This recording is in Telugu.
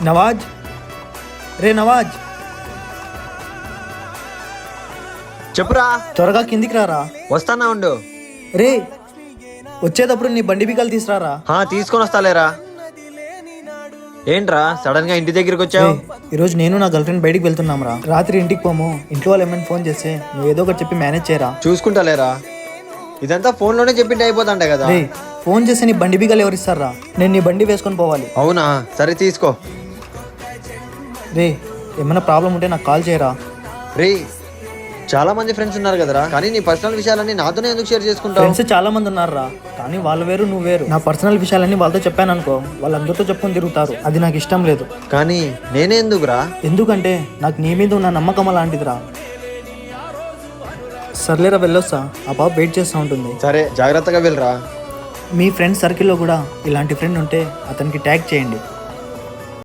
నవాజ్, రే నవాజ్, చెప్పురా. త్వరగా కిందికి రారా. వస్తానా ఉండు. రే, వచ్చేటప్పుడు నీ బండి బిగాలు తీసుకురారా. తీసుకొని వస్తాలేరా. ఏంట్రా సడన్ గా ఇంటి దగ్గరికి వచ్చావు? ఈరోజు నేను నా గర్ల్ ఫ్రెండ్ బయటికి వెళ్తున్నాం రా. రాత్రి ఇంటికి పోము. ఇంట్లో వాళ్ళు ఏమైనా ఫోన్ చేస్తే నువ్వు ఏదో ఒకటి చెప్పి మేనేజ్ చేయరా. చూసుకుంటాలేరా. ఇదంతా ఫోన్ లోనే చెప్పింటే అయిపోతాంటే కదా. రే, ఫోన్ చేస్తే నీ బండి బిగాలు ఎవరిస్తారా? నేను నీ బండి వేసుకొని పోవాలి. అవునా, సరే తీసుకో. రే, ఏమైనా ప్రాబ్లం ఉంటే నాకు కాల్ చేయరా. రే, చాలా మంది ఫ్రెండ్స్ ఉన్నారు కదరా, కానీ నీ పర్సనల్ విషయాలన్నీ నాతోనే ఎందుకు షేర్ చేసుకుంటావు? ఫ్రెండ్స్ చాలా మంది ఉన్నారా, కానీ వాళ్ళు వేరు నువ్వు వేరు. నా పర్సనల్ విషయాలన్నీ వాళ్ళతో చెప్పాను అనుకో, వాళ్ళందరితో చెప్పుకొని తిరుగుతారు. అది నాకు ఇష్టం లేదు. కానీ నేనే ఎందుకురా? ఎందుకంటే నాకు నీ మీద ఉన్న నమ్మకం అలాంటిదిరా. సర్లేరా, వెళ్ళొస్తా. ఆ బాబు వెయిట్ చేస్తూ ఉంటుంది. సరే, జాగ్రత్తగా వెళ్ళరా. మీ ఫ్రెండ్ సర్కిల్లో కూడా ఇలాంటి ఫ్రెండ్ ఉంటే అతనికి ట్యాగ్ చేయండి.